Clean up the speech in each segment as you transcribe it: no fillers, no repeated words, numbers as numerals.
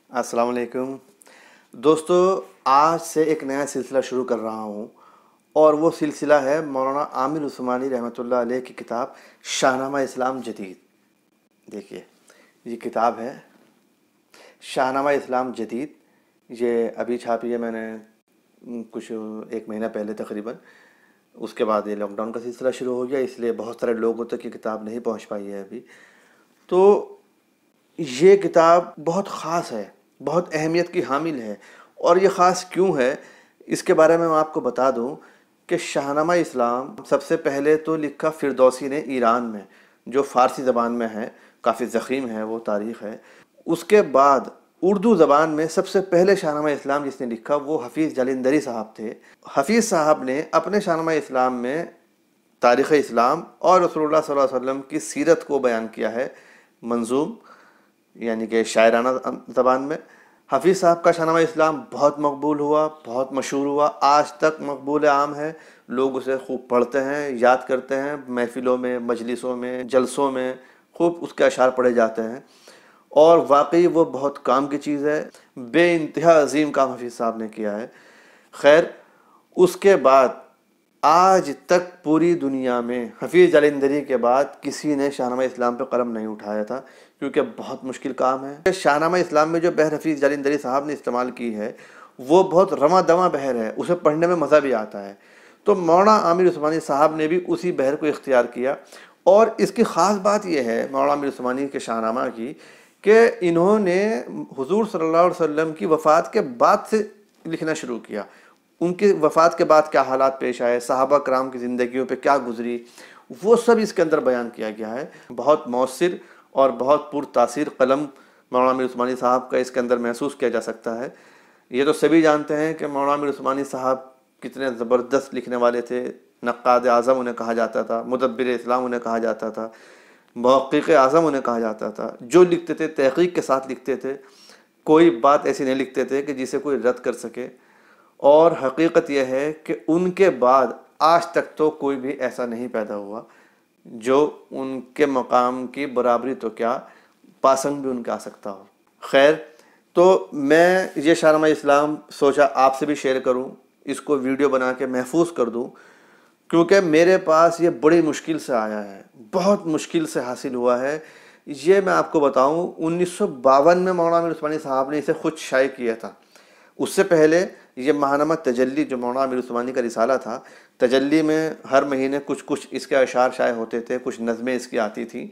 السلام علیکم دوستو، آج سے ایک نیا سلسلہ شروع کر رہا ہوں اور وہ سلسلہ ہے مولانا عامر عثمانی رحمۃ اللہ علیہ کی کتاب شاہنامہ اسلام جدید۔ دیکھیے، یہ کتاب ہے شاہنامہ اسلام جدید۔ یہ ابھی چھاپی ہے میں نے کچھ ایک مہینہ پہلے تقریباً۔ اس کے بعد یہ لاک ڈاؤن کا سلسلہ شروع ہو گیا، اس لیے بہت سارے لوگوں تک یہ کتاب نہیں پہنچ پائی ہے ابھی۔ تو یہ کتاب بہت خاص ہے، بہت اہمیت کی حامل ہے، اور یہ خاص کیوں ہے اس کے بارے میں آپ کو بتا دوں کہ شاہنامہ اسلام سب سے پہلے تو لکھا فردوسی نے ایران میں، جو فارسی زبان میں ہے، کافی ضخیم ہے وہ تاریخ ہے۔ اس کے بعد اردو زبان میں سب سے پہلے شاہنامہ اسلام جس نے لکھا وہ حفیظ جالندھری صاحب تھے۔ حفیظ صاحب نے اپنے شاہنامہ اسلام میں تاریخ اسلام اور رسول اللہ صلی اللہ علیہ وسلم کی سیرت کو بیان کیا ہے منظوم، یعنی کہ شاعرانہ زبان میں۔ حفیظ صاحب کا شاہنامہ اسلام بہت مقبول ہوا، بہت مشہور ہوا، آج تک مقبول عام ہے۔ لوگ اسے خوب پڑھتے ہیں، یاد کرتے ہیں، محفلوں میں، مجلسوں میں، جلسوں میں خوب اس کے اشعار پڑھے جاتے ہیں، اور واقعی وہ بہت کام کی چیز ہے۔ بے انتہا عظیم کام حفیظ صاحب نے کیا ہے۔ خیر، اس کے بعد آج تک پوری دنیا میں حفیظ جالندھری کے بعد کسی نے شاہنامہ اسلام پہ قلم نہیں اٹھایا تھا، کیونکہ بہت مشکل کام ہے۔ شاہنامہ اسلام میں جو بحر حفیظ جالندھری صاحب نے استعمال کی ہے وہ بہت رواں دواں بحر ہے، اسے پڑھنے میں مزہ بھی آتا ہے۔ تو مولانا عامر عثمانی صاحب نے بھی اسی بحر کو اختیار کیا، اور اس کی خاص بات یہ ہے مولانا عامر عثمانی کے شاہنامہ کی کہ انہوں نے حضور صلی اللہ علیہ وسلم کی وفات کے بعد سے لکھنا شروع کیا۔ ان کی وفات کے بعد کیا حالات پیش آئے، صحابہ کرام کی زندگیوں پہ کیا گزری، وہ سب اس کے اندر بیان کیا گیا ہے۔ بہت مؤثر اور بہت پر تاثیر قلم مولانا عامر عثمانی صاحب کا اس کے اندر محسوس کیا جا سکتا ہے۔ یہ تو سبھی جانتے ہیں کہ مولانا عامر عثمانی صاحب کتنے زبردست لکھنے والے تھے۔ نقاد اعظم انہیں کہا جاتا تھا، مدبر اسلام انہیں کہا جاتا تھا، محقق اعظم انہیں کہا جاتا تھا۔ جو لکھتے تھے تحقیق کے ساتھ لکھتے تھے، کوئی بات ایسی نہیں لکھتے تھے کہ جسے کوئی رد کر سکے۔ اور حقیقت یہ ہے کہ ان کے بعد آج تک تو کوئی بھی ایسا نہیں پیدا ہوا جو ان کے مقام کی برابری تو کیا پاسنگ بھی ان کا آ سکتا ہو۔ خیر، تو میں یہ شاہنامہ اسلام سوچا آپ سے بھی شیئر کروں، اس کو ویڈیو بنا کے محفوظ کر دوں، کیونکہ میرے پاس یہ بڑی مشکل سے آیا ہے، بہت مشکل سے حاصل ہوا ہے۔ یہ میں آپ کو بتاؤں 1952 میں مولانا عامر عثمانی صاحب نے اسے خود شائع کیا تھا۔ اس سے پہلے یہ ماہنامہ تجلی جو مولانا عامر عثمانی کا رسالہ تھا، تجلی میں ہر مہینے کچھ اس کے اشعار شائع ہوتے تھے، کچھ نظمیں اس کی آتی تھیں۔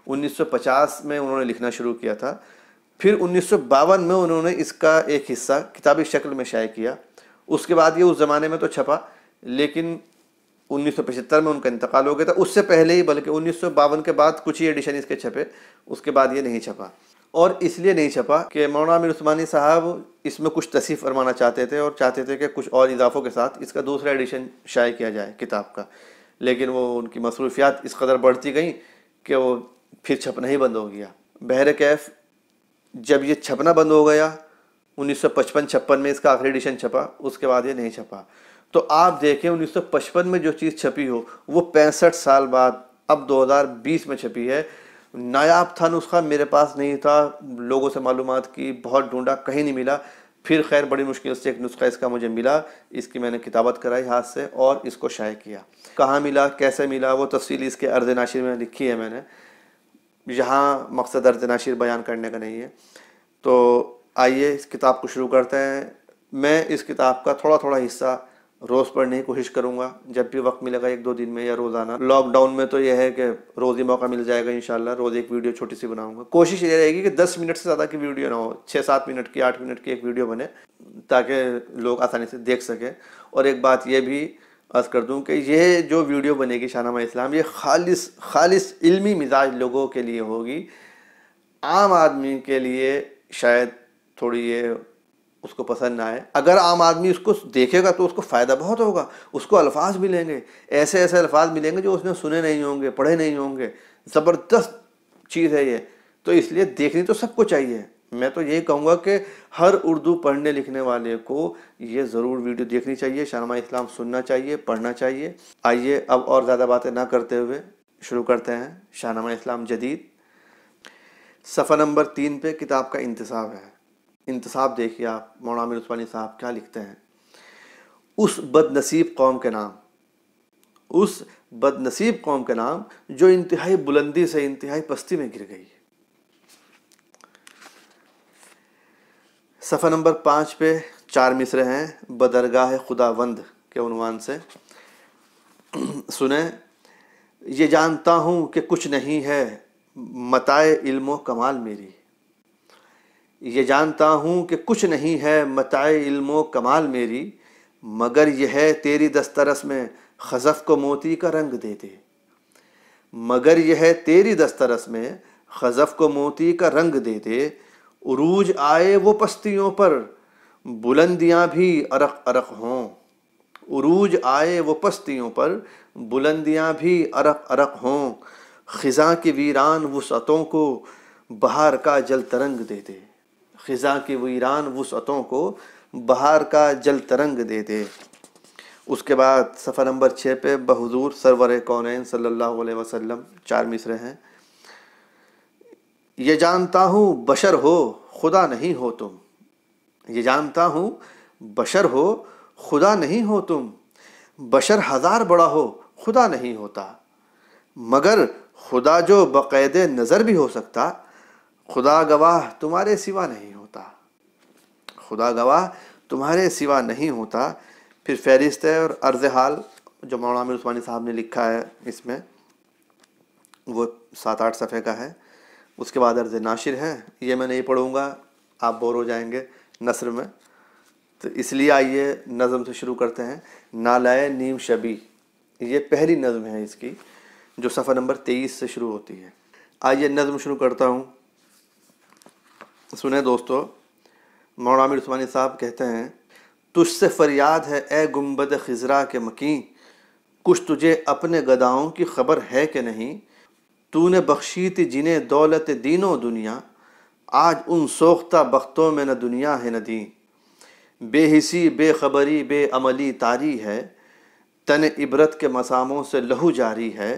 1950 میں انہوں نے لکھنا شروع کیا تھا، پھر 1952 میں انہوں نے اس کا ایک حصہ کتابی شکل میں شائع کیا۔ اس کے بعد یہ اس زمانے میں تو چھپا، لیکن 1975 میں ان کا انتقال ہو گیا تھا۔ اس سے پہلے ہی بلکہ 1952 کے بعد کچھ ہی ایڈیشن اس کے چھپے، اس کے بعد یہ نہیں چھپا۔ اور اس لیے نہیں چھپا کہ مولانا عامر عثمانی صاحب اس میں کچھ تصحیف فرمانا چاہتے تھے، اور چاہتے تھے کہ کچھ اور اضافوں کے ساتھ اس کا دوسرا ایڈیشن شائع کیا جائے کتاب کا، لیکن وہ ان کی مصروفیات اس قدر بڑھتی گئیں کہ وہ پھر چھپنا ہی بند ہو گیا۔ بہر کیف جب یہ چھپنا بند ہو گیا 1955-56 میں اس کا آخری ایڈیشن چھپا، اس کے بعد یہ نہیں چھپا۔ تو آپ دیکھیں 1955 میں جو چیز چھپی ہو وہ 65 سال بعد اب 2020 میں چھپی ہے۔ نایاب تھا نسخہ، میرے پاس نہیں تھا، لوگوں سے معلومات کی، بہت ڈھونڈا، کہیں نہیں ملا۔ پھر خیر بڑی مشکل سے ایک نسخہ اس کا مجھے ملا، اس کی میں نے کتابت کرائی ہاتھ سے اور اس کو شائع کیا۔ کہاں ملا، کیسے ملا، وہ تفصیلی اس کے عرض ناشر میں لکھی ہے میں نے، یہاں مقصد عرض ناشر بیان کرنے کا نہیں ہے۔ تو آئیے اس کتاب کو شروع کرتے ہیں۔ میں اس کتاب کا تھوڑا تھوڑا حصہ روز پڑھنے کی کوشش کروں گا، جب بھی وقت ملے گا، 1-2 دن میں یا روزانہ۔ لاک ڈاؤن میں تو یہ ہے کہ روز ہی موقع مل جائے گا انشاءاللہ، روز ایک ویڈیو چھوٹی سی بناؤں گا۔ کوشش یہ رہے گی کہ 10 منٹ سے زیادہ کی ویڈیو نہ ہو، 6-7 منٹ کی، 8 منٹ کی ایک ویڈیو بنے تاکہ لوگ آسانی سے دیکھ سکیں۔ اور ایک بات یہ بھی عرض کر دوں کہ یہ جو ویڈیو بنے گی شاہنامہ اسلام، یہ خالص علمی مزاج لوگوں کے لیے ہوگی۔ عام آدمی کے لیے شاید تھوڑی یہ اس کو پسند نہ آئے۔ اگر عام آدمی اس کو دیکھے گا تو اس کو فائدہ بہت ہوگا، اس کو الفاظ ملیں گے، ایسے ایسے الفاظ ملیں گے جو اس نے سنے نہیں ہوں گے، پڑھے نہیں ہوں گے۔ زبردست چیز ہے یہ، تو اس لیے دیکھنی تو سب کو چاہیے۔ میں تو یہی کہوں گا کہ ہر اردو پڑھنے لکھنے والے کو یہ ضرور ویڈیو دیکھنی چاہیے، شاہنامہ اسلام سننا چاہیے، پڑھنا چاہیے۔ آئیے اب اور زیادہ باتیں نہ کرتے ہوئے شروع کرتے ہیں۔ شاہنامہ اسلام جدید، صفحہ نمبر 3 پہ کتاب کا انتصاب ہے۔ انتصاب دیکھیے آپ، مولانا عامر عثمانی صاحب کیا لکھتے ہیں: اس بد نصیب قوم کے نام، اس بد نصیب قوم کے نام جو انتہائی بلندی سے انتہائی پستی میں گر گئی۔ صفحہ نمبر 5 پہ 4 مصرے ہیں بدرگاہ خداوند کے عنوان سے، سنیں: یہ جانتا ہوں کہ کچھ نہیں ہے متاع علم و کمال میری، یہ جانتا ہوں کہ کچھ نہیں ہے متاع علم و کمال میری، مگر یہ ہے تیری دسترس میں خزف کو موتی کا رنگ دے دے، مگر یہ ہے تیری دسترس میں خزف کو موتی کا رنگ دے دے، عروج آئے وہ پستیوں پر بلندیاں بھی عرق عرق ہوں، عروج آئے وہ پستیوں پر بلندیاں بھی عرق عرق ہوں، خزاں کی ویران وسعتوں کو بہار کا جل ترنگ دے دے، خزاں کی ویران وسعتوں کو بہار کا جل ترنگ دے دے۔ اس کے بعد صفحہ نمبر 6 پہ بحضور سرور کونین صلی اللہ علیہ وسلم 4 مصرے ہیں: یہ جانتا ہوں بشر ہو خدا نہیں ہو تم، یہ جانتا ہوں بشر ہو خدا نہیں ہو تم، بشر ہزار بڑا ہو خدا نہیں ہوتا، مگر خدا جو بقید نظر بھی ہو سکتا، خدا گواہ تمہارے سوا نہیں ہوتا، خدا گواہ تمہارے سوا نہیں ہوتا۔ پھر فہرست ہے اور عرض حال جو مولانا عامر عثمانی صاحب نے لکھا ہے، اس میں وہ 7-8 صفحے کا ہے۔ اس کے بعد عرض ناشر ہے، یہ میں نہیں پڑھوں گا، آپ بور ہو جائیں گے نثر میں، تو اس لیے آئیے نظم سے شروع کرتے ہیں۔ نالائے نیم شبی، یہ پہلی نظم ہے اس کی، جو صفحہ نمبر 23 سے شروع ہوتی ہے۔ آئیے نظم شروع کرتا ہوں، سنیں دوستو۔ مولانا عامر عثمانی صاحب کہتے ہیں: تجھ سے فریاد ہے اے گنبد خضرا کے مکیں، کچھ تجھے اپنے گداؤں کی خبر ہے کہ نہیں، تو نے بخشی تھی جنہیں دولت دین و دنیا، آج ان سوختہ بختوں میں نہ دنیا ہے نہ دین، بے حسی بے خبری بے عملی طاری ہے، تن عبرت کے مساموں سے لہو جاری ہے،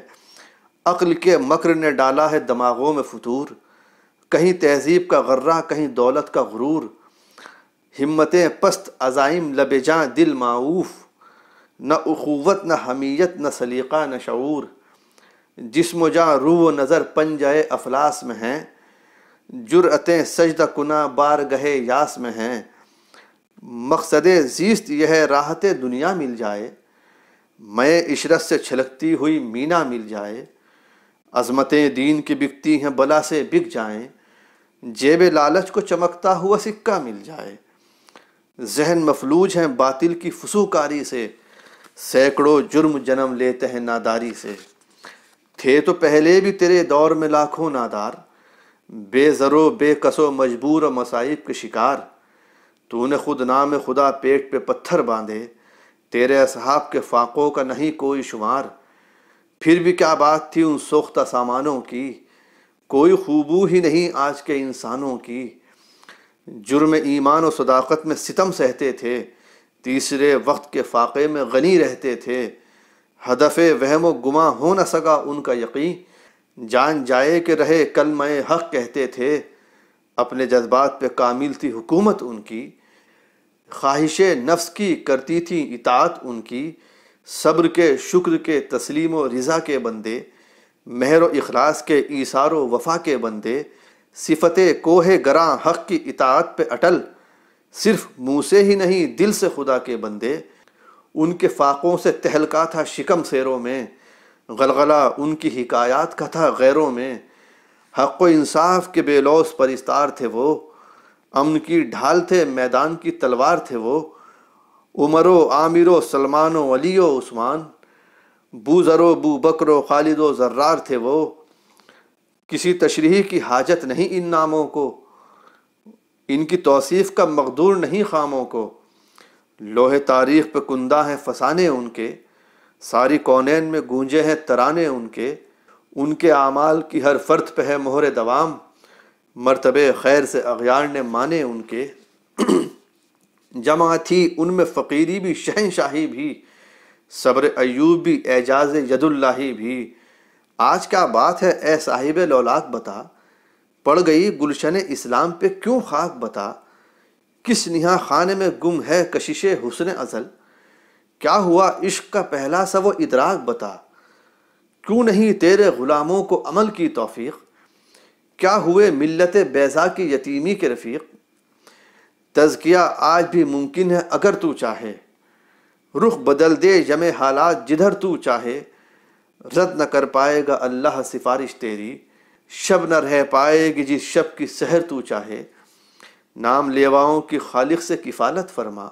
عقل کے مکر نے ڈالا ہے دماغوں میں فتور، کہیں تہذیب کا غرہ کہیں دولت کا غرور، ہمتیں پست عزائم لب جاں دل معوف، نہ اخوت نہ حمیت نہ سلیقہ نہ شعور، جسم و جاں روح و نظر پنجۂ افلاس میں ہیں، جرأتیں سجدہ کنا بارگہ یاس میں ہیں، مقصد زیست یہ ہے راحت دنیا مل جائے، میں عشرت سے چھلکتی ہوئی مینا مل جائے، عظمتیں دین کی بکتی ہیں بلا سے بک جائیں، جیب لالچ کو چمکتا ہوا سکہ مل جائے، ذہن مفلوج ہیں باطل کی فسوکاری سے، سینکڑوں جرم جنم لیتے ہیں ناداری سے، تھے تو پہلے بھی تیرے دور میں لاکھوں نادار، بے زرو بے کسو مجبور و مصائب کے شکار، تو نے خود نام خدا پیٹ پہ پتھر باندھے، تیرے اصحاب کے فاقوں کا نہیں کوئی شمار، پھر بھی کیا بات تھی ان سوختہ سامانوں کی، کوئی خوبو ہی نہیں آج کے انسانوں کی، جرم ایمان و صداقت میں ستم سہتے تھے، تیسرے وقت کے فاقے میں غنی رہتے تھے، ہدف وہم و گماں ہو نہ سکا ان کا یقین، جان جائے کہ رہے کلمہ حق کہتے تھے، اپنے جذبات پہ کامل تھی حکومت ان کی، خواہش نفس کی کرتی تھی اطاعت ان کی، صبر کے شکر کے تسلیم و رضا کے بندے، مہر و اخلاص کے ایثار و وفا کے بندے، صفت کوہ گراں حق کی اطاعت پہ اٹل، صرف منہ سے ہی نہیں دل سے خدا کے بندے، ان کے فاقوں سے تہلکا تھا شکم سیروں میں، غلغلہ ان کی حکایات کا تھا غیروں میں، حق و انصاف کے بے لوث پرستار تھے وہ، امن کی ڈھال تھے میدان کی تلوار تھے وہ، عمر و عامر و سلمان و علی و عثمان، بوذر و بو بکر و خالد و زرار تھے وہ، کسی تشریح کی حاجت نہیں ان ناموں کو، ان کی توصیف کا مقدور نہیں خاموں کو، لوح تاریخ پہ کندہ ہیں فسانے ان کے، ساری کونین میں گونجے ہیں ترانے ان کے اعمال کی ہر فرد پہ ہے مہر دوام، مرتبے خیر سے اغیار نے مانے ان کے، جمع تھی ان میں فقیری بھی شہنشاہی بھی، صبر ایوب بھی اعجاز ید اللہی بھی، آج کیا بات ہے اے صاحب لولاک بتا، پڑ گئی گلشن اسلام پہ کیوں خاک بتا، کس نہا خانے میں گم ہے کشش حسن ازل، کیا ہوا عشق کا پہلا سا وہ ادراک بتا، کیوں نہیں تیرے غلاموں کو عمل کی توفیق، کیا ہوئے ملت بیضا کی یتیمی کے رفیق، تزکیہ آج بھی ممکن ہے اگر تو چاہے، رخ بدل دے یم حالات جدھر تو چاہے، رد نہ کر پائے گا اللہ سفارش تیری، شب نہ رہ پائے گی جس شب کی سحر تو چاہے، نام لیواؤں کی خالق سے کفالت فرما،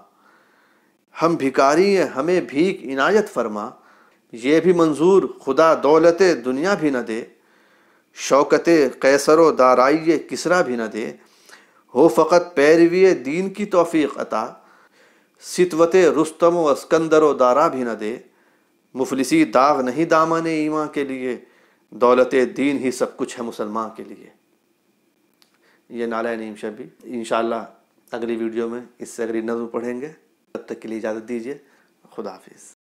ہم بھکاری ہیں ہمیں بھیک عنایت فرما، یہ بھی منظور خدا دولت دنیا بھی نہ دے، شوکت قیصر و دارائی کسریٰ بھی نہ دے، ہو فقط پیروی دین کی توفیق عطا، ستوت رستم و اسکندر و دارا بھی نہ دے، مفلسی داغ نہیں دامن ایمان کے لیے، دولت دین ہی سب کچھ ہے مسلمان کے لیے۔ یہ نعرہ نیم شبی انشاءاللہ اگلی ویڈیو میں اس سے اگلی نظم پڑھیں گے، تب تک کے لیے اجازت دیجیے، خدا حافظ۔